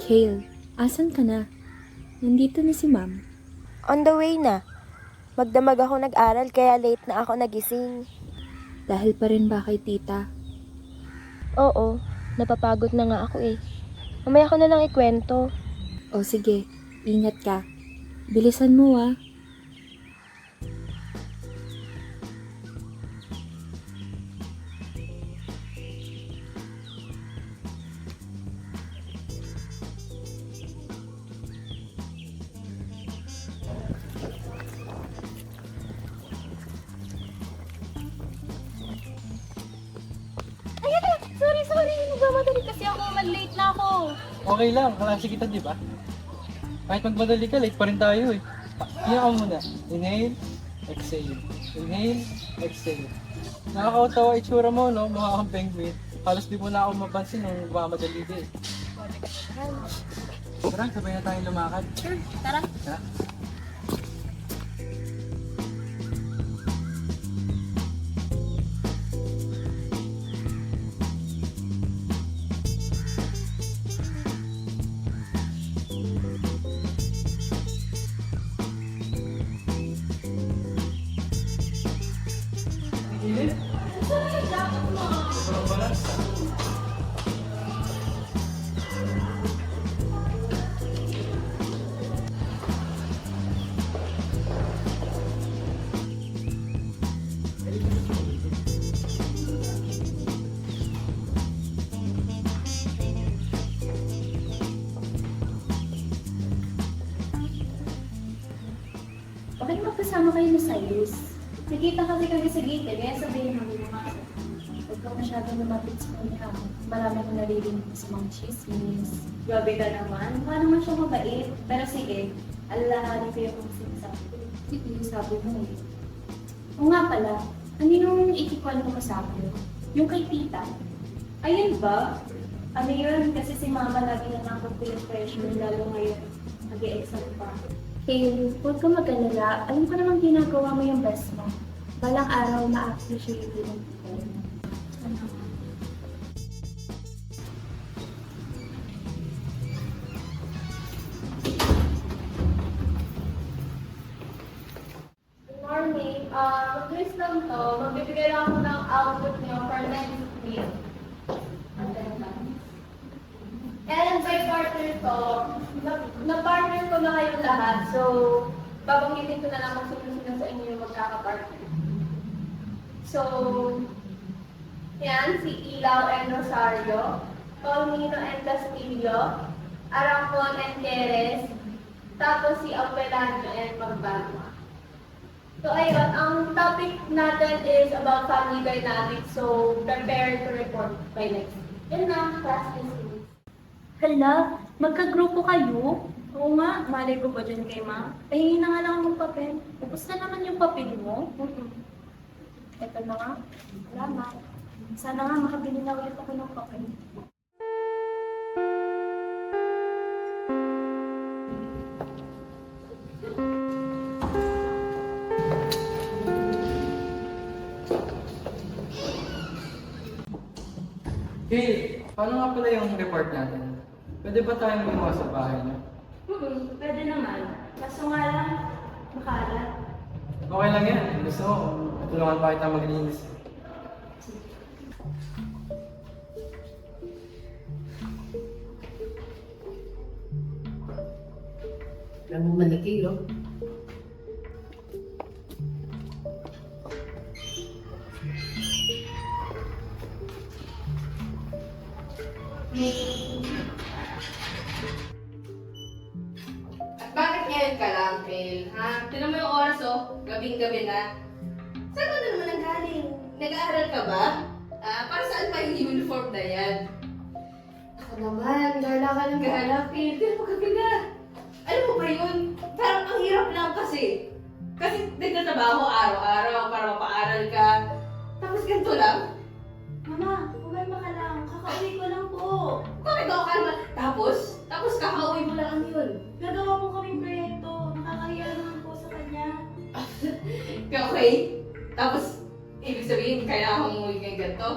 Kale, asan ka na? Nandito na si ma'am. On the way na. Magdamag ako nag-aral kaya late na ako nagising. Dahil pa rin ba kay tita? Oo, napapagod na nga ako eh. Mamaya ko na lang ikwento. O sige, ingat ka. Bilisan mo ah. Sorry. Magmamadali kasi ako. Late na ako. Okay lang, kalasi kita, di ba? Kahit magmadali ka, late pa rin tayo eh. Iyan ka muna. Inhale, exhale. Inhale, exhale. Nakakatawa itsura mo, no? Mukha kang penguin. Halos di mo na ako mapansin nung magmamadali ka eh. Tara, sabay na tayong lumakad. Sure, tara. Tara. Bakit magkasama kayo ni Cyrus? Nakita kasi kami sa gate eh, kaya sabihin namin na kasi. Huwag ka masyadong lumapit sa kanya. Marami ko naririnig sa mga chismis. Grabe ka naman. Mukha naman siya mabait. Pero sige, alalahanin ko yung sinasabi ko. Ito yung sabi mo eh. O nga pala, ano yung ikikwento ko sa akin? Yung kay tita. Ayun ba? Ano yun? Kasi si mama lagi na nakapag-pressure lalo ngayon. Nag-e-exam pa. Eh, huwag ka mag-alala. Alam ko namang ginagawa mo yung best mo. Balang araw ma-appreciate din ng people. Good morning. Mag-dress lang to. Magbibigay lang ako ng output niyo for next week. And by partner ko, na-partner ko na kayo lahat. So, babanggitin ko na lang kung sino sa inyo yung magkaka-partner. So, yan, si Ilaw and Rosario, Paulino and Castillo, Aracon and Queres, tapos si Ampelano and Magbanwa. So, ayun, ang topic natin is about family dynamics. So, prepare to report by next week. Yun na, class is Hala, magka-grupo kayo? Oo nga, malay ko ba dyan kay ma? Pahingi na nga lang akong papel. Ubus na naman yung papel mo. Ito na nga. Salamat. Sana nga makabili na ulit ako ng papel. Hey, paano nga pala yung report natin? Pwede ba tayong gumawa sa bahay niyo? Pwede naman. Kaso nga lang, makalat. Okay lang yan. Gusto mo, tulungan pa kita maglinis. Alam mo malaki, oh. At bakit ngayon ka lang, Kale? Ha? Tinan mo yung oras, oh. Gabing-gabi na. Saan ka na naman ang galing? Nag-aaral ka ba? Para saan pa yung uniform na yan? Ako naman, gala ka ng gala, Kale. Tinan mo gabi na. Alam mo ba yun? Parang ang hirap lang kasi. Kasi nagtatrabaho araw-araw para mapaaral ka. Tapos ganito lang. Mama, kumalma ka lang. Kakauwi ko lang po. Bakit ako kalma? Tapos kakauwi mo lang yun. Nagawa po kaming proyekto. Nakakahiya naman po sa kanya. Okay? Tapos, ibig sabihin, kaya akong umuwi kang ganito?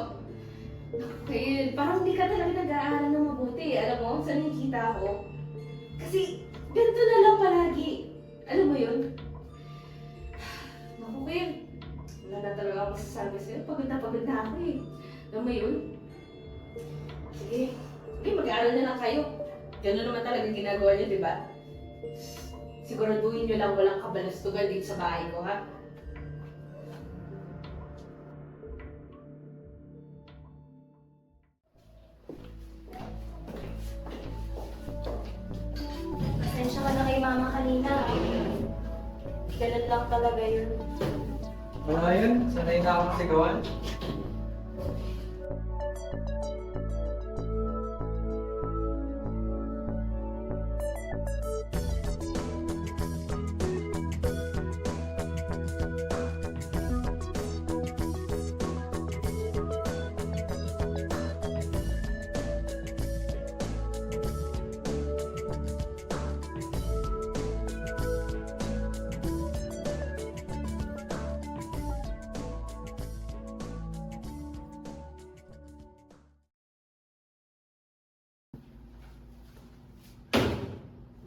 Okay, parang hindi ka talaga nag-aaral ng mabuti. Alam mo, saan nakikita ako? Kasi, ganito na lang palagi. Alam mo yun? Naku, Will. Wala na talaga ako masasabi sa'yo. Pagod na ako eh. Alam mo yun? Sige. Sige, mag-aaral na lang kayo. Ganun naman talaga ginagawa niyo, di ba? Siguraduhin niyo lang walang kabalastugan dito sa bahay ko, ha? Pasensya ka na kay mama kanina. Ganun lang talaga yun. Wala yun, sanay na akong sigawan.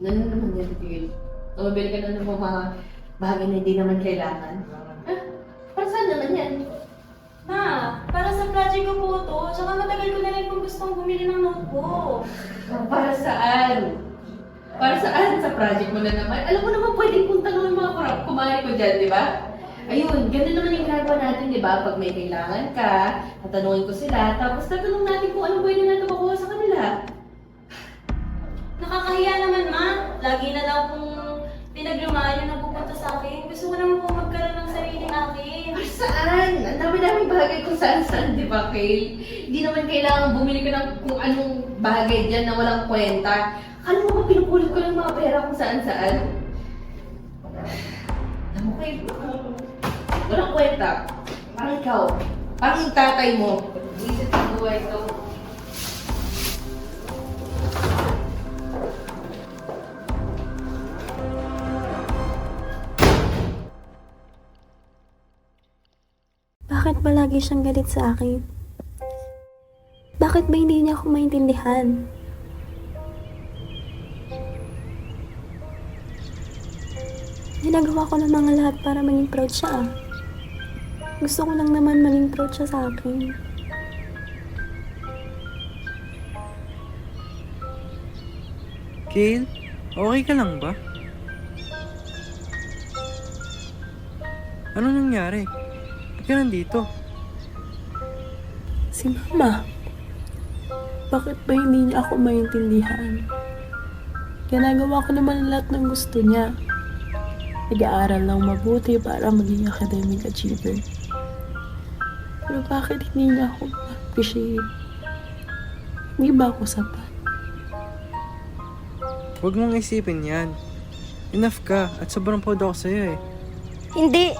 Ano naman yan, Phil? Tumabili ka na ng mga bagay na hindi naman kailangan. Para saan naman yan? Ma, para sa project ko po to, tsaka matagal ko na rin kung gustong bumili ng notebook. Para saan? Para saan? Sa project mo na naman? Alam mo naman pwedeng kung tanong yung mga kumari ko dyan, di ba? Ayun, ganun naman yung ginagawa natin, di ba? Pag may kailangan ka, tatanungin ko sila, tapos tatanong natin kung anong pwede natin makuha sa kanila. Nakakahiya naman, ma. Lagi na daw kung pinaglumaan yung napupunta sa akin. Gusto ko naman po magkaroon ng sariling akin. Para saan? Ang dami-daming bagay kung saan-saan, di ba, Kale? Hindi naman kailangan bumili ka ng kung anong bagay dyan na walang kwenta. Alam mo ba, pinupulit ko lang mga pera kung saan-saan? Alam mo, Kale, walang kwenta. Parang ikaw, parang yung tatay mo. Isip sa buhay ito. Bakit ba lagi siyang galit sa akin? Bakit ba hindi niya ako maintindihan? Ginagawa ko ng mga lahat para maging proud siya. Gusto ko lang naman maging proud siya sa akin. Kale, okay ka lang ba? Ano nangyari? Ba't ka nandito? Si Mama. Bakit ba hindi niya ako maintindihan? Ginagawa ko naman lahat ng gusto niya. Nag-aaral ng mabuti para maging academic achiever. Pero bakit hindi niya ako appreciate? Hindi ba ako sapat? Huwag mong isipin yan. Enough ka at sobrang proud ako sa'yo eh. Hindi!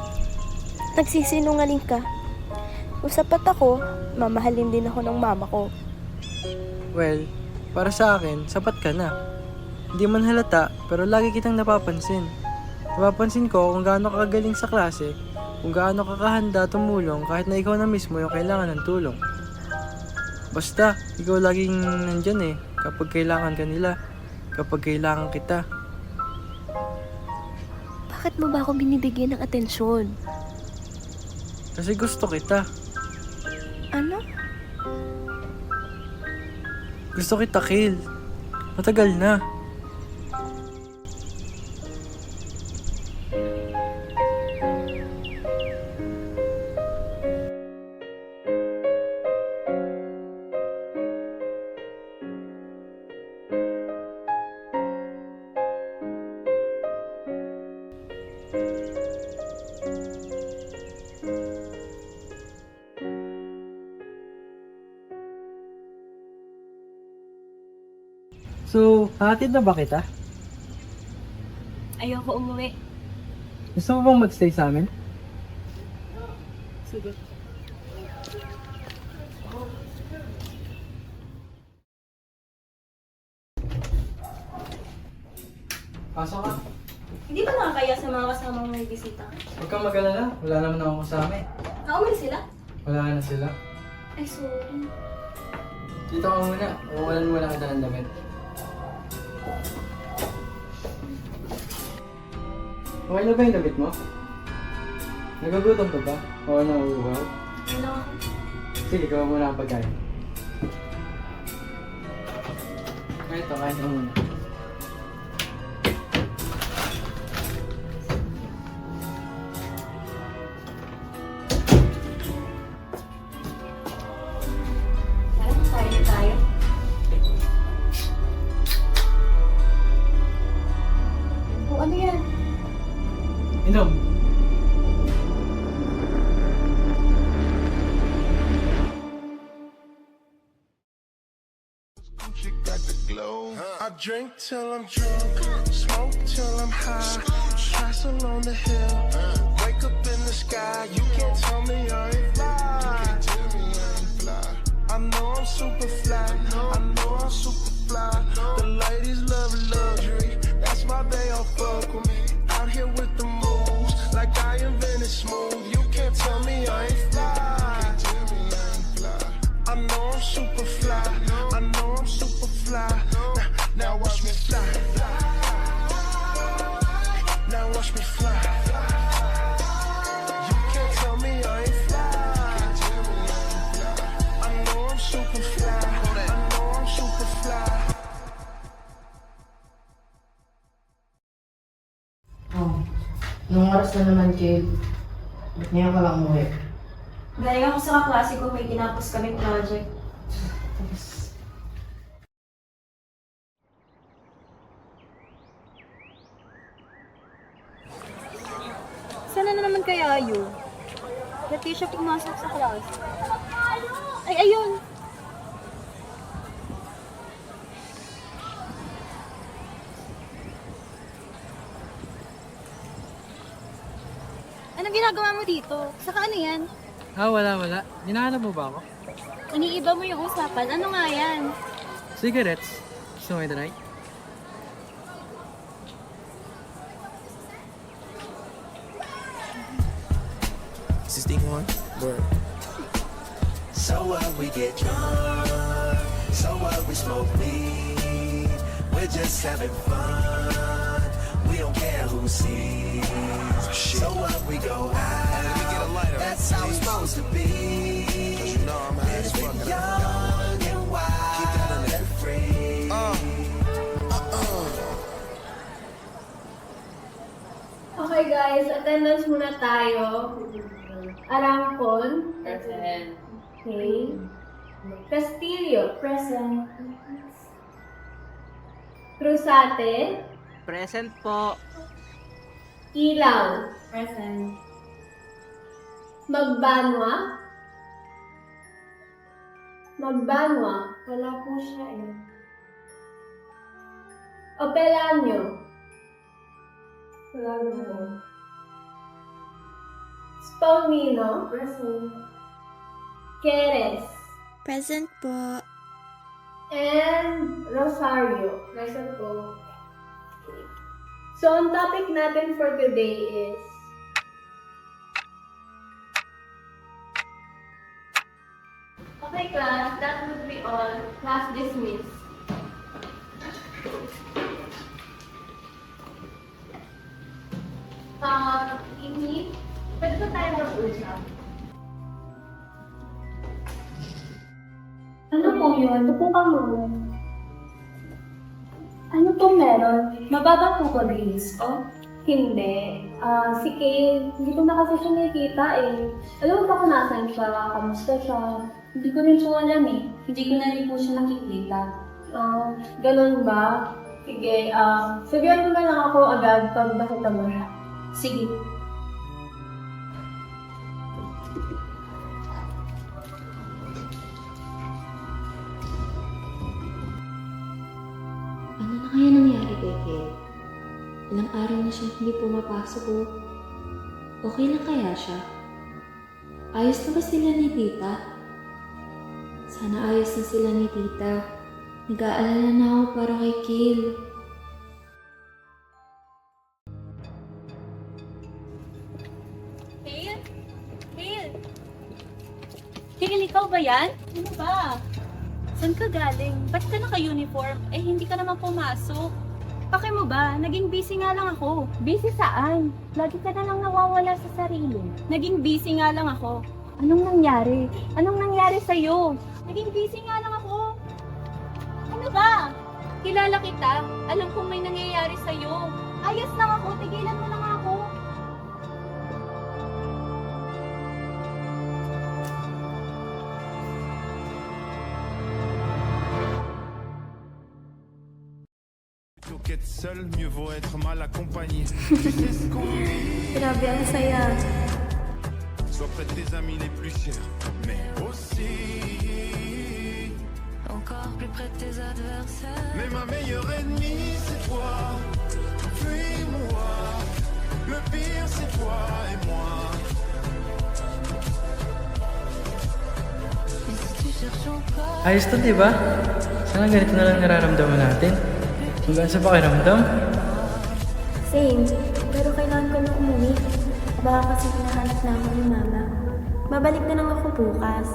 Nagsisinungaling ka. Kung sapat ako, mamahalin din ako ng mama ko. Well, para sa akin, sapat ka na. Hindi man halata, pero lagi kitang napapansin. Napapansin ko kung gaano ka kagaling sa klase, kung gaano ka kahanda tumulong kahit na ikaw na mismo yung kailangan ng tulong. Basta, ikaw laging nandyan eh, kapag kailangan ka nila, kapag kailangan kita. Bakit mo ba ako binibigyan ng atensyon? Kasi gusto kita. Ano? Gusto kita, Kale. Matagal na. So, hatid na ba kita? Ayoko umuwi. Gusto mo bang magstay sa amin? Sige. Pasok ka. Hindi ba nakakaya sa mga kasamang may bisita? Huwag kang mag-alala. Wala naman akong kasama eh. Naumalis sila? Wala na sila. Ay, sorry. Dito ka muna. Uwalan muna kita ng damit. Okay na ba yung damit mo? Nagagutom ka ba? Oo, nauuhaw? Ano? Sige, gawa muna ang pagkain. Ito, kain ka muna. Tara, kain na tayo. O, ano yan? Inom! Gucci got the glow. I drink till I'm drunk, smoke till I'm high. Castle on the hill, wake up in the sky. You can't tell me I ain't fly. I know I'm super fly. I know I'm super fly. The ladies love luxury. That's why they all fuck with me. Out here with the moves, like I invented smooth. You can't tell me I ain't fly. I know I'm super fly. I know I'm super fly. Now watch me fly. Now watch me fly. You can't tell me I ain't fly. I know I'm super fly. I know I'm super fly. Oh, nung oras na naman, Kate. Ba't ngayon ka lang umuwi? Galing ako sa kaklase ko, may tinapos kaming project. Sana na naman kaya yun? Dati siya pumasok sa class. Ay, ayun! Anong ginagawa mo dito? Saka ano yan? Wala. Hinahanap mo ba ako? Iniiba mo yung usapan. Ano nga yan? Cigarettes. Gusto mo tonight? Is this thing on? Word. So what, we get drunk. So what, we smoke weed. We're just having fun. We don't care who sees. So what, we go out. That's how it's supposed to be. Living young and wild and free. Okay guys, attendance muna tayo. Arampon. Present. Okay. Castillo. Present. Cruzate. Present po. Ilaw. Present. Magbanwa. Wala po siya eh. Opelanyo. Wala po. Spalmino. Present. Keres. Present po. And Rosario. Present po. So, ang topic natin for today is okay class, that would be all. Class dismissed. Ini, pwede ba tayo mag-usap? Ano po yun? Ano po ka mo? Ano po meron? Mababa po ba grades ko? Hindi. Si Kay, hindi ko na kasi siya nakikita eh. Alam mo ba kung nasan siya? Kamusta siya? Hindi ko rin siya alam eh. Hindi ko na rin po siya nakikita. Ganun ba? Sige, sabihan mo na lang ako agad pag nakita mo siya. Sige. Ano na kaya nangyari kay Kate? Ilang araw na siya hindi pumapasok o okay lang kaya siya? Ayos na ba sila ni tita? Sana ayos na sila ni tita. Nag-aalala na ako para kay Kale. Kale, ikaw ba yan? Ano ba? Saan ka galing? Ba't ka naka-uniform? Eh, hindi ka naman pumasok. Pake mo ba? Naging busy nga lang ako. Busy saan? Lagi ka na lang nawawala sa sarili. Naging busy nga lang ako. Anong nangyari? Anong nangyari sa'yo? Naging busy nga lang ako. Ano ba? Kilala kita. Alam kong may nangyayari sa'yo. Ayos lang ako. Tigilan mo lang ako. Plutôt qu'être seul, mieux vaut être mal accompagné. Tu sais ce qu'on dit. Grabe, ang saya. Sois près de tes amis les plus chers, mais aussi Encore plus près de tes adversaires. mais ma meilleure ennemie c'est toi. Fuis-moi. Le pire c'est toi et moi. Et si tu cherches encore, Ayos to, di ba? Sana ganito na lang nararamdaman natin. Hanggang sa pakiramdam. Same. Pero kailangan ko na umuwi. Baka kasi hinahanap na ako ni Mama. Babalik na lang ako bukas.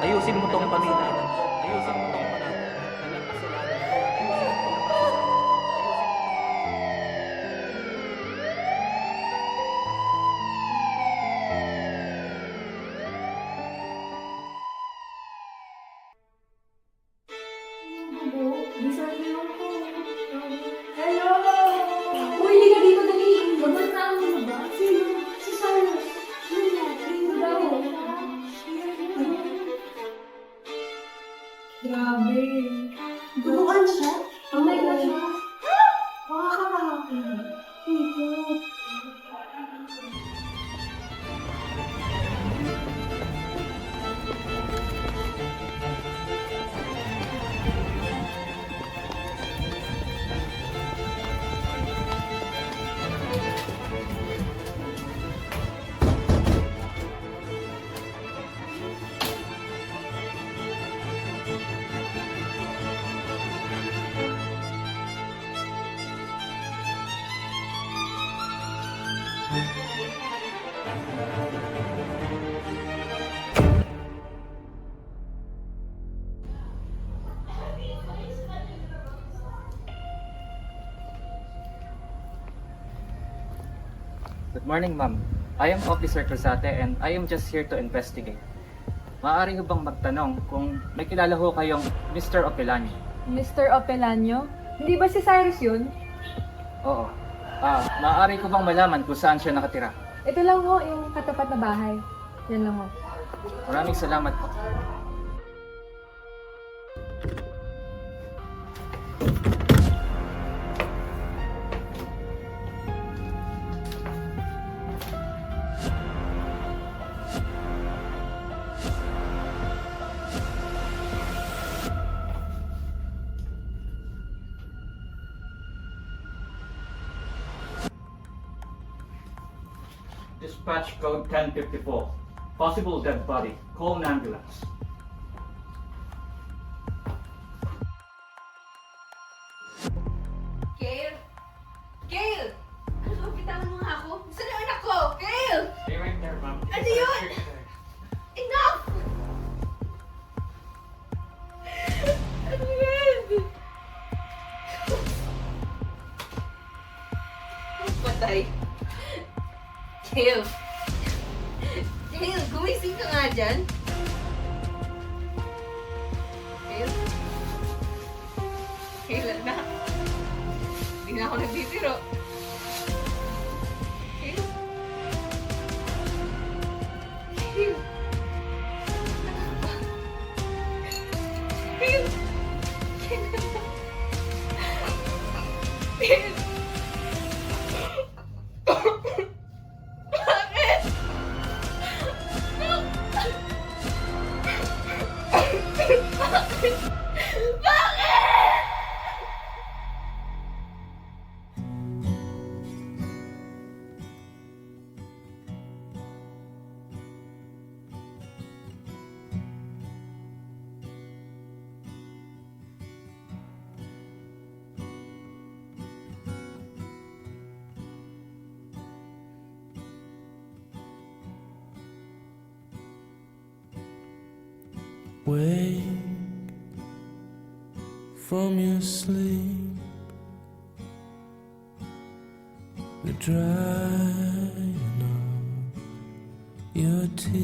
Ayusin mo tong pamilya. Good morning, ma'am. I am Officer Cruzate and I am just here to investigate. Maaari ho bang magtanong kung may kilala ho kayong Mr. Opelanyo? Mr. Opelanyo? Hindi ba si Cyrus yun? Oo. Maaari ko bang malaman kung saan siya nakatira? Ito lang ho, yung katapat na bahay. Yan lang ho. Maraming salamat po. Dispatch code 1054. Possible dead body. Call an ambulance. Kale? Kale! Ano ba? Bitawan mo nga ako. Saan yung anak ko? Kale! Stay right there, ma'am. Ano yun? Enough! Ano yan? Patay. Kale! Kale, gumising ka nga dyan. Kale? Kale, anak. Hindi na ako nagbibiro. Kale? Kale? Wake from your sleep, the drying of your tears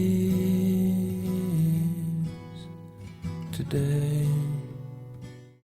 today.